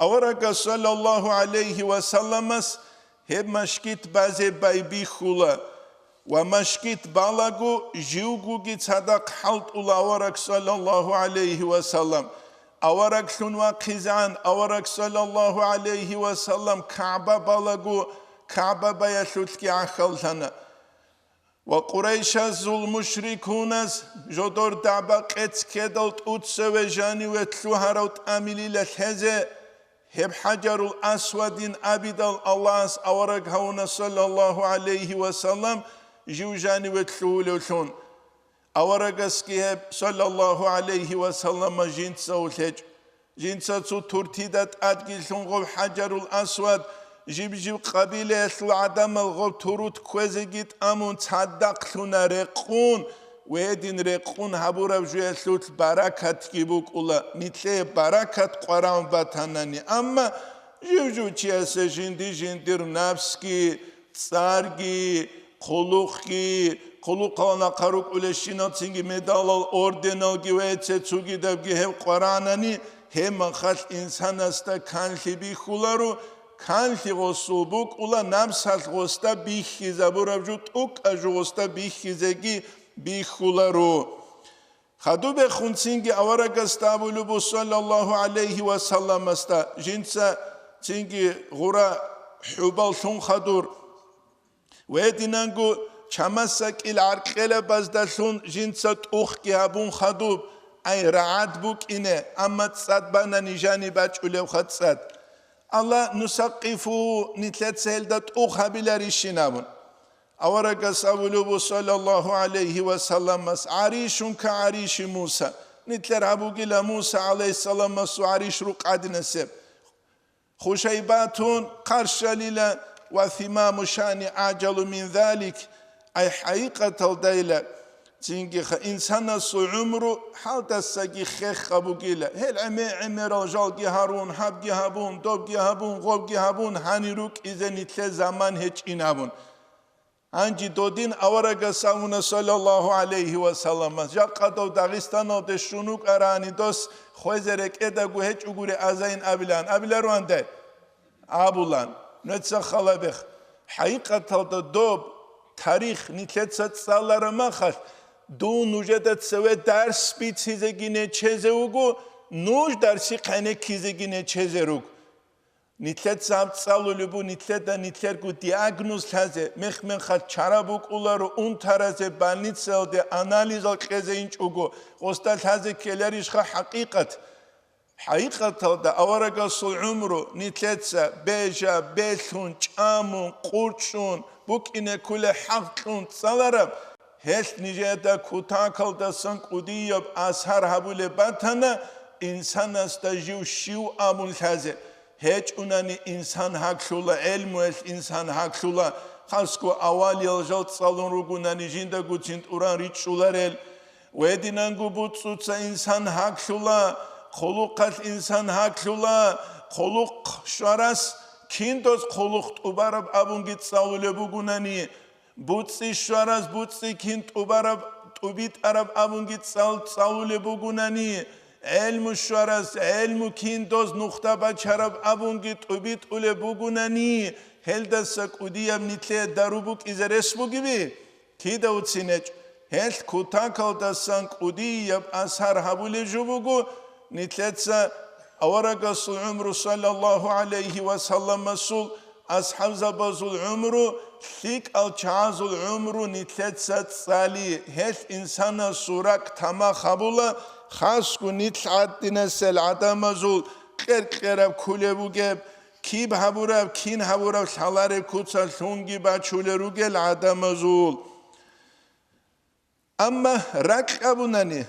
Speaker 2: أورغا صلى الله عليه وسلم هب مشكيت بازي بايبي خولا ومشكيت بالاغو جيوغوغي تصدق حلط أورغ صلى الله عليه وسلم أورغ شنوا قيزان أورغ صلى الله عليه وسلم كعبة بالاغو كعبة بايشوتكي عخلتنا وقريش الزول مشركون جدور دعبا قيت كدلت أتسوى جاني وتلوهروت أميلي للهزة هب حجر الأسود أبدال الله أورغ هونا صلى الله عليه وسلم جوجاني وتلولوشون أورغ اسكيهب صلى الله عليه وسلم جنسا ولهج جنسا ترتيدت أدقلشون غب حجر الأسود جيب قبيلة العدم الغب تروت كوزيجيت أمون تصدق لنا رقون ويدين رقون هبورا بجوية سلوت بركات كيبوك أولا نتلي بركات قرام باتناني أما جيو تياسة جندير نفسكي تصارجي قلوخي قلوقانا قاروك أولشينا تنجي مدال الأوردينال جوية تسوغي دبجي هم قراناني هم خال إنسان استا كانشي بيخولارو كانشي غصوبوك أولا نمسال غستا بيخيزا برابجوت أوك أجو غستا بيخيزاگي بيخولارو خدو بخونسينجي أورغ استابولو صلى الله عليه وسلم استا جنسا تنجي غورا حبال شون خدور ويدينانگو چاماسك العرقلة بازدالون جنسا تأخكي هابون خدوب أي رعاد بوك إنه أما تصاد بانا نجاني باج أوليو خد صاد الله نسقفو نتلت سهلدت أخها بلاريشينابون أورغ سأولو صلى الله عليه وسلم عريش كعريش موسى نتلر عبوغي موسى عليه السلام عريش رقعد نسب خشيباتون قرش ليلة وثمام شاني أعجل من ذلك أي حقيقة الديلة تنجي إنسان سو عمره حالة الساقي خيخ أبوغيلة هل عمي رجال جهارون حب جهابون دوب جهابون غوب جهابون هانيروك إذا نتلي زمان هيج إنابون أنجي دودين أورغ سامونا صلى الله عليه وسلم جا قدو داغستان و دشونوك أراني دوس خوزرك إداغو هيج أغوري أزاين أبلان روانده أبولان نتسا خلابخ حقيقة الدوب تاريخ نتلت سالار مخش دو نوجدت سوى درس بيتسيزگينه چهزهوگو نوج درسي قينه كيزگينه چهزهوگ نتلت سابت سالو لبو نتلت گو دياغنوز لازه من خد چرابوك اولارو اون ترازه بالنيتسل ده اناليزال قيزه انچ اوگو غستال لازه كيلاريش خا حقيقة ده أورغ صل عمره نتلتسا بيجا بيلون چامون قرچون بوك إنه كل حقون تصالرب هل نجادا كتاكل ده سنك وديب أسهر هبول باتنا إنسان استجيو شيو آمون لازه هيج أناني إنسان حق شولا علم ويش إنسان حق شولا خاصكو أول يلجل تصالون رغوناني جنده گو چند أوران ريچ شولا ريل ويدينانگو بوتسوتسا إنسان حق شولا خلوقات إنسان حق شولا خلوق شراس كيندوز خلوقت أبارب أبونگي تصالو لبوگوناني بوتسي شراس بوتسي كيند أبارب أبيت أرب أبونگي تصالو لبوگوناني علم شراس علم كيندوز نقطة بچرب أبونگي أبيت أولي بوگوناني هل دسك أديب نتلي داروبوك إذا رسبو gibi كيدا وتسينج هل كتاكل دسانك أديب أسهر هبولي جبوگو نتلتسا أورغ صل عمر صلى الله عليه وسلم صل أصحاب زبازو العمر ثيك الچاز العمر نتلتسا تسالي هل إنسان سورك تما خبولا خاصكو نتلعد دينسل عدم زول قرب كولبوگب كيب هبورب كين هبورب شالارب كوتسال شونگي باچولروگل العدم زول أما رك أبوناني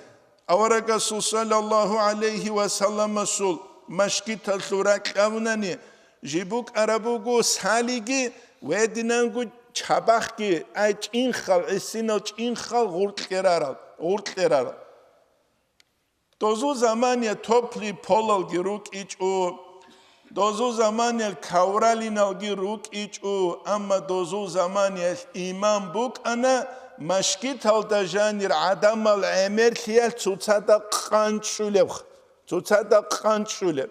Speaker 2: أورغ صلى الله عليه وسلم صل مشكيت الثورك أبوناني جيبوك أرابوغو ساليجي ودينانگو چابخكي أي چينخال إسينو چينخال غورت قرارال уртлерар. Дозу замания топли полалги рук ичу, дозу замания кавралиналги рук ичу, амма дозу замания имам бук ана машкит алдажанир адамал эмерлиал цуцада қанчулев, цуцада қанчулев.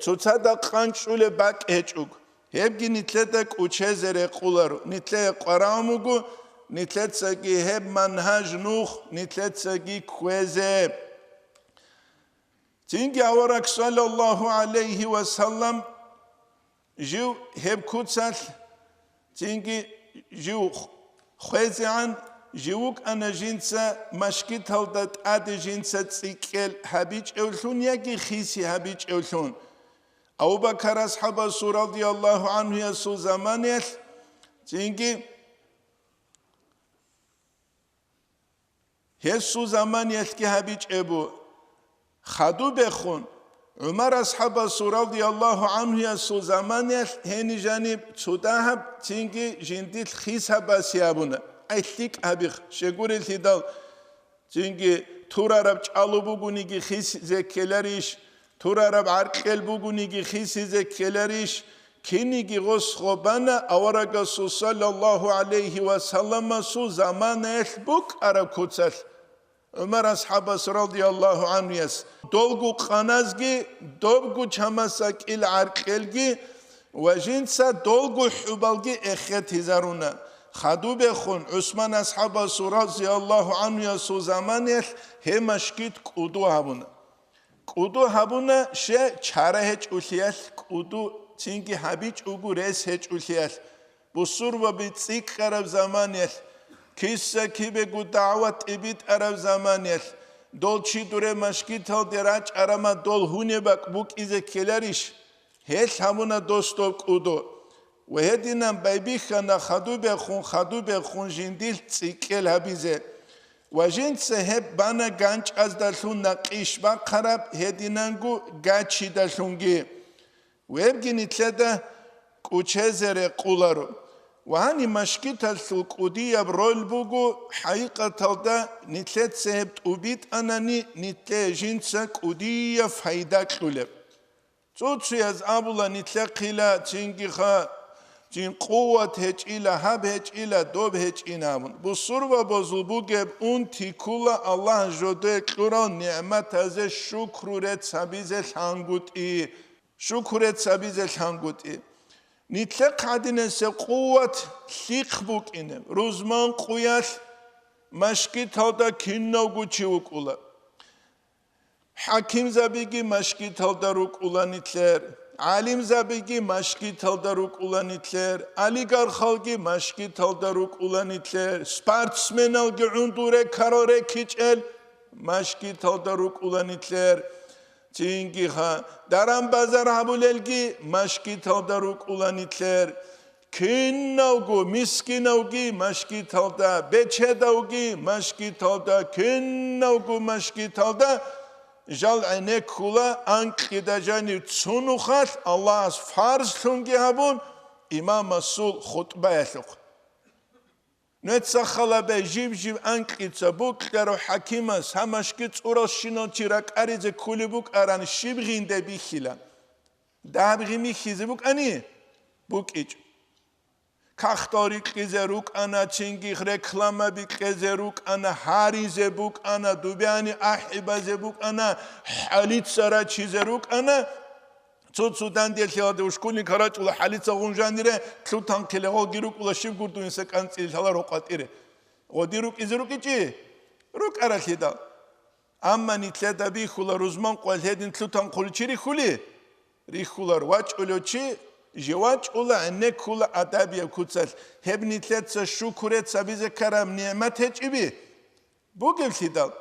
Speaker 2: Цуцада қанчулев бак ечуг. Хебги нитлета кучезере қулару, нитле қарамугу, нитлетсаги хеб манхаж нух, нитлетсаги квезе. Тинги аварак саллаллаху алейхи ва саллам жив хеб куцал, тинги жив хвезеан, живук ана жинца машкит халдат аде жинца цикел хабич эвлун яги хиси хабич эвлун. Абу Бакр асхабасу радиаллаху анху ясу заманел, тинги هسو زمان يلقي هبيج أبو خدو بخون عمر أصحاب رضي الله عنه يسو زمان هني جانب تداهب تيجي جنديل خيس هباسيابونا أيتليك أبيخ شجور الهدال تيجي تورا رب علو بوجونيجي خيس زكيلاريش تورا رب عرقل بوجونيجي خيس زكيلاريش كينيجي غص خبانا أورجا صلى الله عليه وسلم سو زمان البوك أرب كوتسل عمر أصحاب رضي الله عنه يس دولغو قنازجي دوبغو چمسك العرقلجي وجنسا دولغو حبالجي اخيت هزارونا خدو بخون عثمان أصحاب رضي الله عنه يس زمان همشكيت قدو هبونا قدو هبونا شه چاره هج أوليال قدو تينكي حبيج أوغو ريس هج أوليال بصور وبيتسيك قرب زمانيل كيسا كيبه دعوت إبيت عرب زمانيل دول چي دوره مشكيت هل دراج عرما دول هوني بك بوك إذا كلاريش هل همونا دوستوك أودو وهدينا بيبيخنا خدو بخون جنديل تسيكيل هبيزه وجنس هب بانا غانچ از دلون نقيش با قرب هدينانگو غاچي دلونگي ويبگي نتلده كوچهزره قولارو وهاني مشكيت الثلقودية برول بوغو حقيقة تلده نتلت سهبت وبيت أناني نتلي جنسا كودية فايدة كلب توتسو يز أبولا نتلي قيلة تنجيخا جن قوة هج إلا هب هج إلا دوب هج إنامون بصور وبزل بوغب اون تيكولا الله جوده كوران نعمت هزه شكرورت سبيزة لانگوت شكرت سبيزة لانگوت نتلق عدنس قوة ثيق بوك إنم روزمان قويال مشكيت هذا كنو قوشي وكولا حكيم زبيجي مشكيت هذا روكولا نتلر عالم زبيجي مشكيت هذا روكولا نتلر أليغار خالجي مشكيت هذا روكولا نتلر سبارتسمن الجي عندوره كاراره كيچل مشكيت هذا روكولا نتلر تینگی ها درام بازار هبوللگی مشکی تالدا روک اولانیتلر کین نوگو میسکی نوگی مشکی تالدا بچه دوگی مشکی تالدا کین نوگو مشکی تالدا جال عینه کولا انکی دجانی تسونو خال الله از فرض تونگی هبون امام مسئول خطبه یلوق نتسخلا به جیب انقیت بوک درو حکیمس همشکیت اوراس شینو تیرک عریض کولی بوک اران شیب غینده بیخیلا ده بغیمی خیزه بوک انی بوک ایچ کاختاری قیزه روک انا چنگی رکلامه بی قیزه روک انا حریزه بوک انا دوبیانی احبازه بوک انا حالیت سرا چیزه روک انا Цуцудан делхиаде ушкулни карач ула халица гунжандире тлутан келего гирук ула шив гурду инсе канцил хала рокатире годирук изрук ичи рук арахида амма нитледа би хула рузман qalhedin тлутан qulchiri khuli ri khular wach ulchi jewach ula anne khula adabiya kutsal heb nitletsa shukuret sabize karam nimet hechibi bu gelhida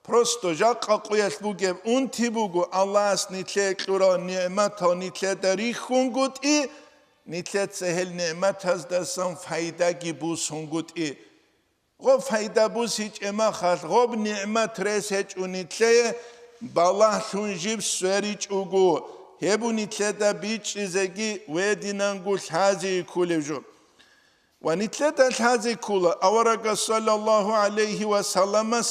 Speaker 2: Просто жака қояш бугем ун тибугу Аллахс нитле клура ниъмат ха нитле дари хунгут и нитле цехел ниъмат хаз дасан файда ги бус хунгут и гоб файда бус хич ема хал гоб ниъмат рес хич унитле балах шунжиб сверич угу хебу нитле да бич зеги вединангу хази кулевжу ونتلت الحازي كولا أورق صلى الله عليه وسلم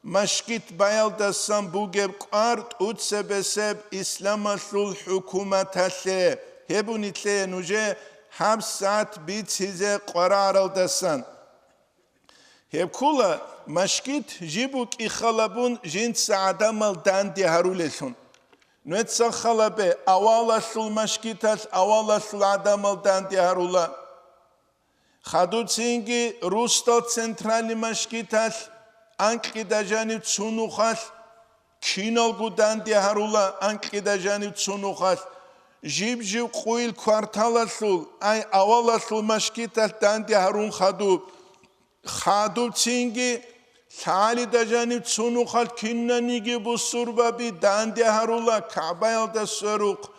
Speaker 2: مشكت بايل دسان بوغب قارد أتسبسب إسلام الحكومة اللي هبو نتلي نوجه 7 ساعت بيت هزي قرار دسان هب كولا مشكت جيبوك إخلابون جنت سعادة مالدان دي هارولسون نوت سخلابي أوالا سل مشكتال أوالا سل عادة مالدان دي هارولا خادوتسينجي روستو центральный مشكتال أنكي داجاني تسونوخال كينال قدان دي هارولا أنكي داجاني تسونوخال جيب جيب قويل كوارتالا سل أي أوالا سل مشكتال دان دي هارون خادوتسينجي ثالي داجاني تسونوخال كينا نيجي بسوربابي دان دي هارولا كعبايل دا سروق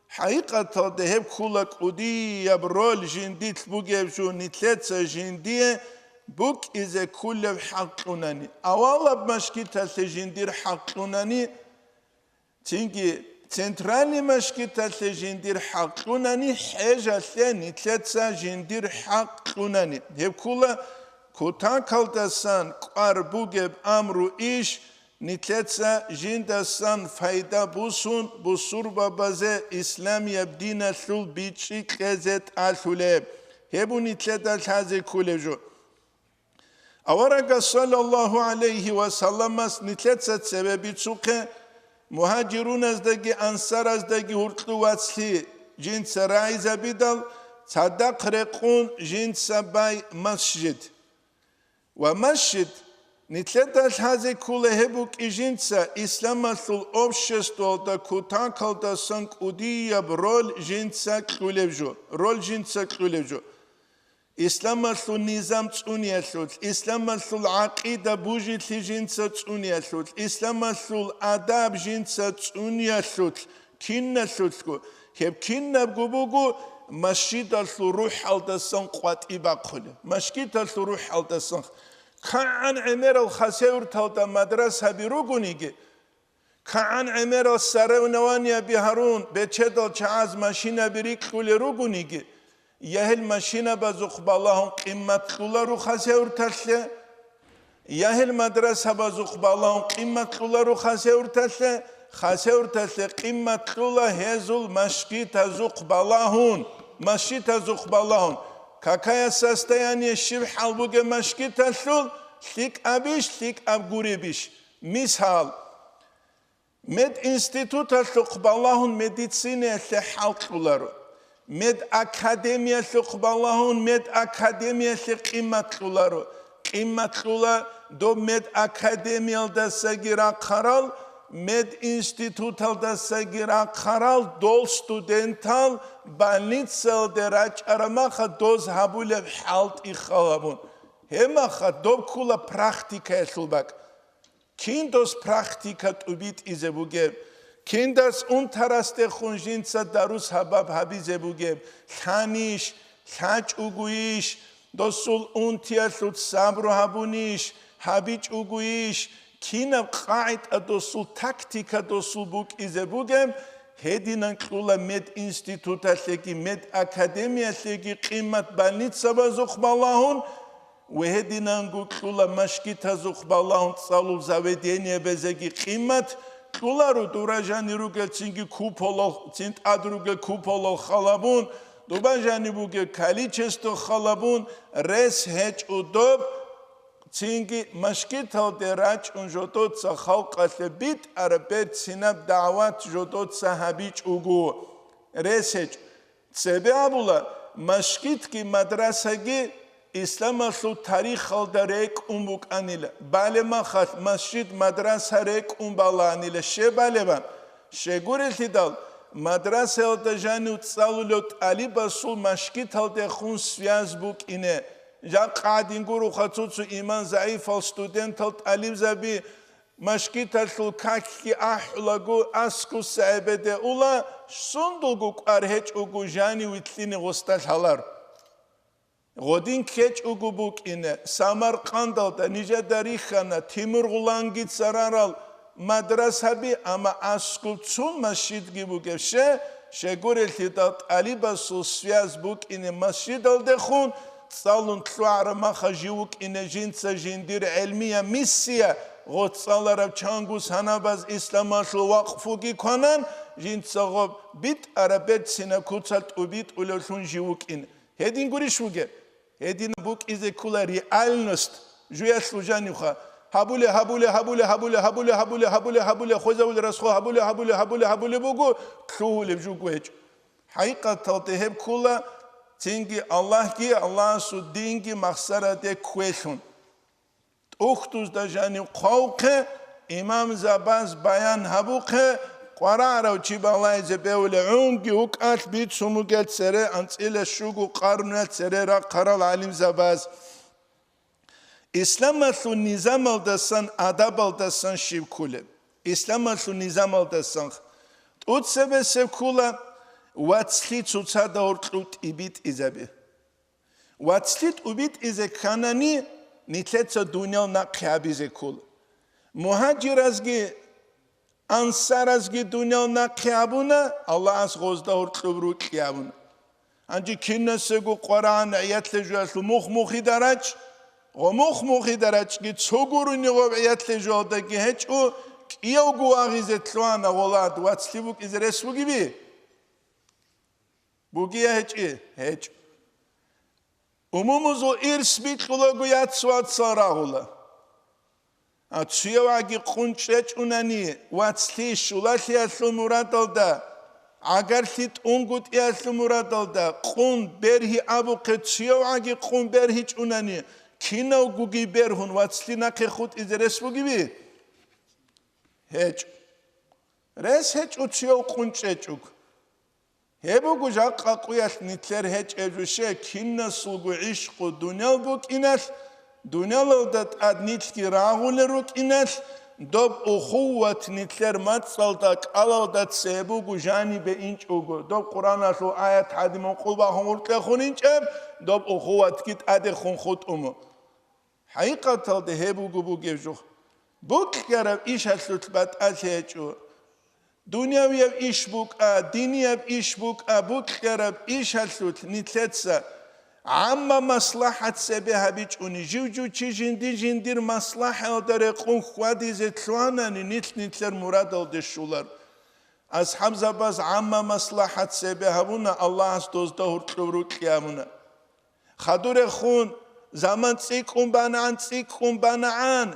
Speaker 2: حقيقة دهب كولك أودي يبرول جندي تبوغيب جو نتلتسا جندي بوك إذا كل حقوناني أولا بمشكلة جندير حقوناني تنجي центральный مشكلة جندير حقوناني حاجة ثانية نتلتسا جندير حقوناني دهب كولا كوتان كالدسان قار بوغيب أمرو إيش نتلتسا جندسان فايدة بوسون بوسور بابازه إسلام يبدين ثل بيتشي كزت الثلاب هبو نتلت الحازي كولجو أورق صلى الله عليه وسلم نتلتسا سببي تسوكي مهاجرون ازدگي أنصار ازدگي هرطلو واتسلي جند سراي زبيدل صدق رقون جند سباي مسجد ومسجد نتلت الحازي كله هبوك إجنسا إسلام الأوبشستول دا كوتان كالدا سنك أودية برول جنسا كوليفجو رول جنسا كوليفجو إسلام النظام تسوني أسود إسلام العقيدة بوجي جنسا تسوني أسود إسلام الأداب جنسا تسوني أسود كينا سودكو هب كينا بقبوغو مسجد الروح الدا سنك قوات إباقله مسجد الروح الدا سنك كان عمر الخسير تودا مدرسة بيروغونيجي كان عمر السرونوانيا بهارون بتشدل چاز ماشينا بريك كل روغونيجي يهل ماشينا بزوخ بالله قيمة كولارو خسير تسله يهل مدرسة بزوخ بالله قيمة كولارو خسير تسله قيمة كولا هزول مشكي تزوخ بالهون ماشي تزوخ بالهون كاكايا ساستياني شيب حلبوغ مشكي تسول ثيك أبيش ثيك أبغوريبيش مثال مد انستيتوت الثقبالهون مديسينة لحلقولارو مد أكاديمية الثقبالهون مد أكاديمية لقيمتولارو قيمتولا دو مد أكاديمية دساجيرا قرال مد انستيتوت دساجيرا قرال دول ستودنتال بالنيتسل دراج أرماخا دوز هابولة حالت إخالابون هماخا دوب كولا براختيكا يسلبك كين دوز براختيكا تبيت إزبوغيب كين دوز انترست خونجينسا داروس هباب هبي زبوغيب خانيش خاج اوغويش دوسول انتياسود سابرو هابونيش هابيج اوغويش كينا قاعد دوسول تاكتيكا دوسول بوك إزبوغيب هدينا كولا مد انستيتوتا لكي مد أكاديميا لكي قيمة بالنيتسا بزوخ باللهون وهدينا كولا مشكيتا زوخ باللهون تصالو زاودينيا بزاقي قيمة كولا رو دوراجاني روغل تنجي كوبولو تنت أدروغل كوبولو خلابون دوباجاني بوغل كاليچستو خلابون رس هج ودوب تنجي مشكيتا دراج انجوتوت سخلق البيت أربيت سنب دعوات جوتوت سهبيج اوغو رسج سبابولا مشكيت كي مدرسة إسلام السو تاريخ الدريك أمبوك أنيلا بالما خاص مسجد مدرسة ريك أمبالا أنيلا شبالبان شغوري تدال مدرسة الدجاني تصالولوت علي بسول مشكيت الدخون سياز بوك إنه جا قاعدين قرو خطوطو إيمان ضعيف الستودنت التعليم زبي مشكيت السول كاكي أحلقو أسكو سعبده أولا سندلقو أرهج أوغو جاني ويتليني غستال هلار غودين كيج اوغو بوك إنه سامرقندالدا نيجا داريخانا تيمور غولانگيت سرارال مدرسة بي أما أسكول تون مسجد گي بوك شغوري تيدات علي بسو سوياز بوك إنه مسجد الدخون صالون تلوار ما خجيوك إن جنس جندير علمية ميسية غو تصالر بچانگوس هناباز إسلام شو وقفوكي كونان جنس غو بيت عربيت سنة كوتسالت وبيت ولوشون جيوك إن هدين قريش وگه هدين بوك إذا كولا ريالنست جوية سلوجاني خوا هبوله هبوله هبوله هبوله هبوله هبوله هبوله هبوله خوزاول رسخو هبوله هبوله هبوله هبوله بوگو تلوله بجوگو هج حقيقة تلتهب كولا تنگي الله كي الله سو دينگي مخسرة دي كويشون اختوز دا جاني قوقه امام زباز بيان هبوقه قرار او چي بالله زبيول عونگي وقات بيت سموگت سره انصيل شوگو قارنت سره را قرال علم زباز İslam aslı nizam aldasan, adab aldasan şivkule. İslam aslı nizam aldasan. Ut sebe sevkula, vatslit utsada ortlut ibit izabi. Vatslit ubit ize kanani, nitletsa dünya nakhiabize kul. Muhacir azgi, ansar azgi dünya nakhiabuna, Allah az gozda ortlubrut kiyabuna. Anci kinne segu Kur'an ayetle juaslu muhmuhi daraç, غمخ مخي درج كي تصورني وبعيات لجوده كي هچو كيو غواغيز تلوانا ولاد واتسليبوك إذا رسوكي بي بوكي هچي هچ umumuzu irs bitlulo guyat swat sarahula atsiyo agi qunchech unani watsli shulati aslu muradalda agar sit ungut aslu muradalda qun berhi abu qetsiyo agi qun berhi unani Kina gugi berhun watslina khut izres bugibi hech res hech utsio qunchechuk hebu guja qaquyas nitler hech ejushe kina sugu ishqu dunya buk inas dunya lodat adnitki raguleruk inas dob ukhuwat nitler matsaldak alaudat sebu gujani be inch ugo dob qur'ana so ayat hadim qulba humurtla khunincheb dob ukhuwat kit ade khun khut حقيقة هبو جبو جيجو بوك كرب إيش هالسلطبات أشيجو دنيا ويا إيش بوك دنيا بإيش بوك بوك كرب إيش هالسلط نتلتسا عما مصلحة سبها بيج ونجوجو تشي جندير مصلحة ودرقون خوادي زتلوانا نتلر مراد الدشولر أصحاب زباز عما مصلحة سبها بونا الله استوز دهور تلوروك يامونا خدور خون زمان تسيكم بانعان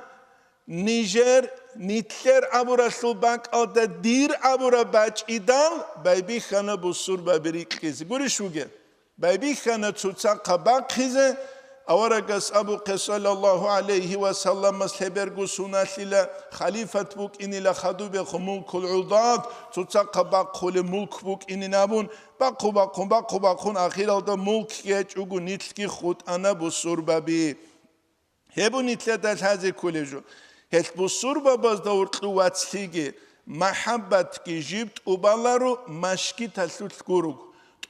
Speaker 2: نيجر نتلر أبو رسول بانك أو دا دير أبو رباج إدال بايبي خانا بسور بابريك خيزي قولي شوگه بايبي خانا تسوطا قباق خيزي أورقس أبو قصال الله عليه وسلم مسلبرگو سناسيلا خليفة بوك إني لخدو بخو ملك العضاد تسوطا قباق خول ملك بوك إني نابون باقون آخر الدا ملك يجوگو نتلكي خود أنا بسور بابي هبو نتلا دل هزي كوليجو هل بسور باباز دورتلو واتسليگي محبت كي جيبت وبالارو مشكي تلسوت كوروگ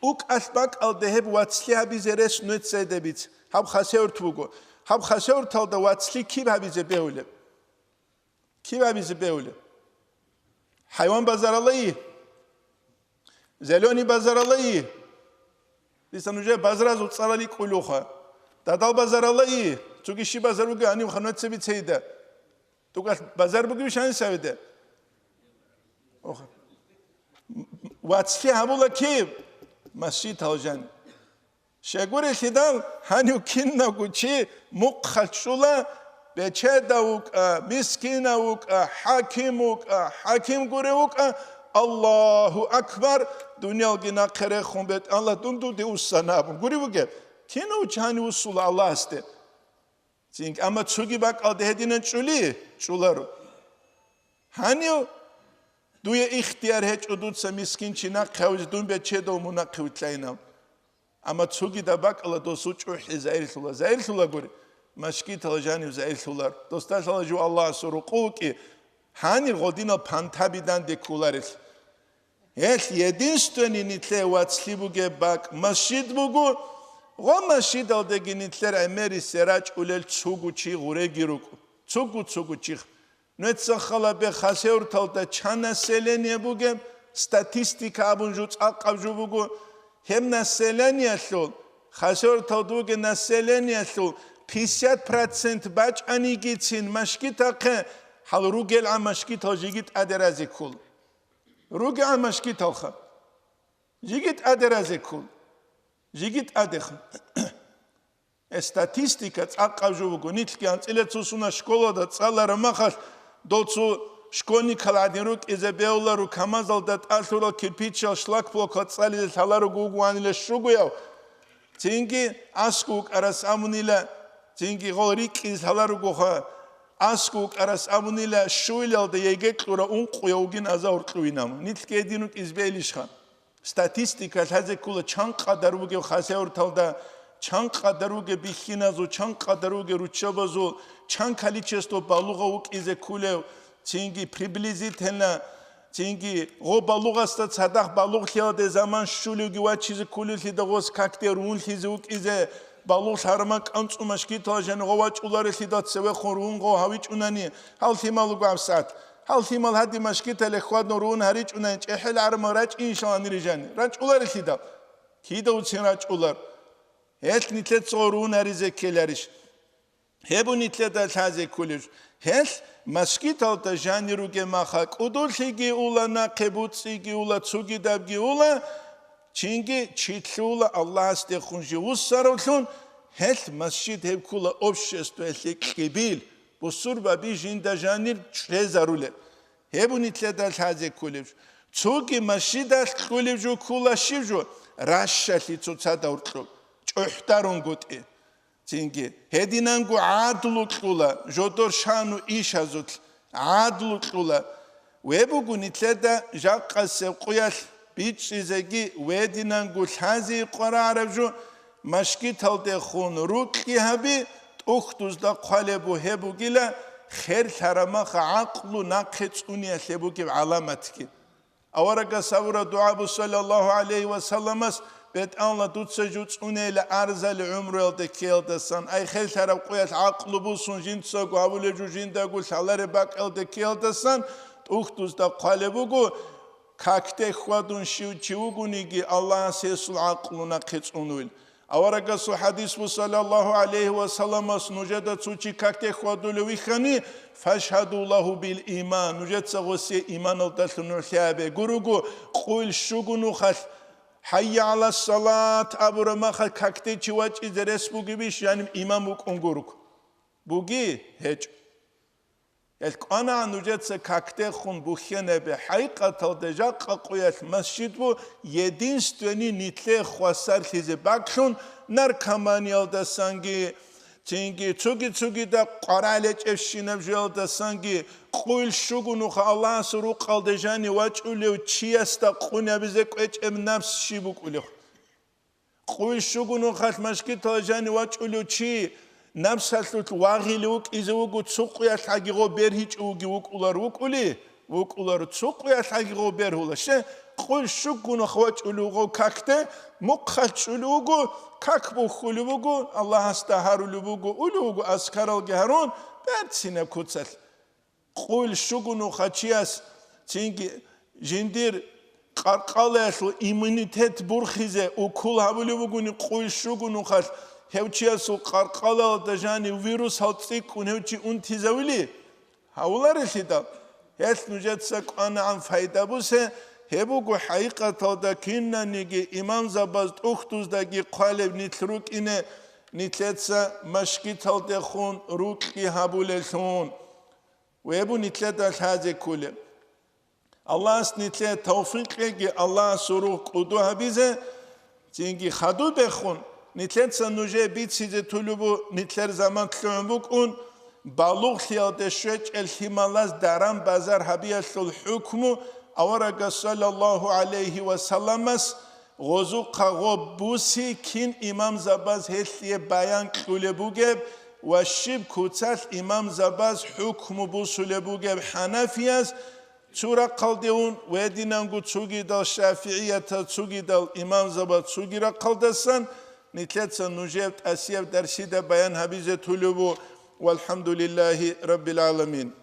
Speaker 2: اوك أسباق الدا هب واتسلي هبيزي رس نوت سيده بيت هب خسيور توگو هب خسيور تالدا واتسلي كيب هبيزي بيولي كيب هبيزي بيولي حيوان بازار الله زلوني بازار الله لسانوجه بازار زود سالي كلوخه دادال بازار الله توگی شی بازار بگی آنی خانوات سبیت سیده تو که بازار بگی بشانی سویده واتسکی همولا کی مسجد هاوجان شگوری خدال هنیو کن نگو چی مقخلشولا بچه داوک مسکین اوک حاکم گوری اوک Allahu Akbar dünya gina kere khumbet Allah dundu de ussanabun guri buge kino chani usul Allah este think ama tsugi bak ade hedinen çularu hani duya ihtiyar hiç udutsa miskin çina kavz dun be çedo muna kıvtlayna ama tsugi da bak Allah dosu çu zail sula guri maşki talajani zail sular dostlar salaju Allah soruqu ki hani godino pantabidan de kularis es jedinstweni nitle watslibuge bak masjid bugu o masjid aldegi nitler emeri seraç ulel tsugu çi gure giruk tsugu çi netsa khala be khaseur talda çana seleniye buge statistika abunjut aqabju bugu hem na seleniye sol خسر تودوگ نسلنیشو 50% بچ انیگیتین مشکیتا که حال روگل عم مشکیتا جیگیت ادرازی کول روگل عم مشکیتا خا جیگیت ادرازی کول جیگیت ادخ استاتистика წაყავჟო გონითკი ანწილეცუსუნა შკოლა და წალარა მახალ დოცუ შკოლნიკა ლადინრო კიზებეულარო კამაზალდა ტალშურო კირპიჩა შლაკფლოკა წალილე თალარო გუგუანილე შუგუიავ ძინგი ასკუ ყარას ამუნილა ძინგი ღორიკის თალარო გოხა ასკუ ყარას ამუნილა შუილალდა იგეკურა უნყუია უგინაზა ურყვინამ ნითკი ედინუ კიზბელიშხა სტატისტიკა თაზეკულა ჩანყა დარუგე ხასეორთალდა ჩანყა დარუგე ბიხინაზო ჩანყა დარუგე რუჩაბაზო ჩანკალიჩესტო ბალუღა უკიზე კულევ ძინგი პრიბლიზითენა ძინგი ღო ბალუღასტა ცადახ ბალუღლიადე ზამან შულუგი ვაჩიზე კულილი და ღოს კაქტერ უნლიზე უკიზე ბალუღ ჰარმა კანწუმაშ კითოჟენ ღო ვაჭულარელი და ცევე ხორუნღო ჰავიჭუნანი ჰალთიმალუ გავსათ ჰალთიმალ ჰადი მაშკიტელე ხვადნო რუნ ჰარიჭუნან ჭეჰელ არმა რაჭ ინშანი რიჟანი რაჭულარელი და ქიდა უცენ რაჭულარ ეთნიტლე წორუნ არიზე კელარიშ ჰებუნიტლე და თაზე კულიშ ჰეს მასკიტალთა ჟანირუგე მახა კუდულხიგი ულანა ყებუციგი ულა ცუგიდაბგი ულა ჩინგი ჩიტლულა ალლაჰს დეხუნჟი უსაროთუნ ჰეს მასშიდ ჰებკულა ოფშესტო ელი ყიბილ ბუსურბა ბიჟინდა ჟანირ ჩრეზარულე ჰებუნიტლე და თაზე კულიშ ცუგი მასშიდა ყულიშ კულა შიჟო რაშალი ცუცა და ურტლო ჭოჰტარონგუტი ძინგი ჰედინანგუ ადლუყულა ჟოდორ შანუ იშაზუთ ადლუყულა ვებუგუნიტლედა ჟაყასე ყუიალ ბიჭიზეგი ვედინანგუ ხაზი ყარარებჟუ მაშკითალდე ხუნ რუკი ჰაბი ტუხტუს და ყალებუ ჰებუგილა ხერ ხარამა ყაყლუ ნახეწუნია ჰებუგი ალამათკი ავარაგა საურა დუაბუ სალალლაჰუ ალეიჰი ვასალამას bet anla tutsajuts unele arzali umrelde keldesan ay xeltara qoyat aqlubusun jintsa gavule jujinda gul salare bakelde keldesan uxtuz da qalebugu kakte khwadun shiuchiugunigi Allah sesul aqluna qetsunul awaraga su hadis bu sallallahu aleyhi ve sellem nujada suchi kakte khwadulu wikhani fashhadu lahu bil iman nujatsa gosi iman altasunu shabe gurugu qul shugunu khal Hayya ala salat aburama kakte çivaç izres bugi biş yani imam ukunguruk. Bugi hiç. El ana nujetse kakte khun bukhene be haqiqatan deja qoyat masjid bu yedinstveni nitle khwasar khize bakshun narkomaniyalda sangi Çünkü çugi da qaraleç evşineb jolda sangi qul şugunu Allah suru qaldejani vaçulev çiyasta qune bize qeç em nafs şibuk ulu qul şugunu khatmaşki tojani vaçulev çi nafs haslut wagiluk izugu tsuqya sagigo berhiç ugi uqlar uquli uqlar tsuqya sagigo berhulashe qul şugunu vaçulugo kakte muqachulugo kakbu khulugo Allah astaharulugo ulugo askarol geharun bertsine kutsal qul şugunu khachias çünkü jindir qarqalaslu immunitet burxize ukul habuluguni qul şugunu khas hevchiasu qarqala da jani virus hatsikun hevchi untizavili hawlar sida hes nujetsa qana an fayda buse Hebugu haqiqata da kinnanigi imam zabaz uxtuzdagi qalev nitruk ine nitletsa mashkitalde khun ruqi habulelsun ve bu nitleta haze kule Allah nitle tawfiqi Allah suruh qudu habize zingi khadu bekhun nitletsa nuje bitsize tulubu nitler zaman tlumuk un balugh khiyade shech el himalaz daram bazar habiyatul hukmu Avaraga sallallahu aleyhi ve sellemes Gozu qagobusi kin imam zabaz hesliye bayan kulebugeb ve şib kutsat imam zabaz hukmu busulebugeb Hanafiyaz Çura qaldeun ve dinangu çugidal şafiiyata çugidal imam zabaz çugira qaldasan nitletsa nujebt asiyev derside bayan habize tulubu velhamdülillahi rabbil alamin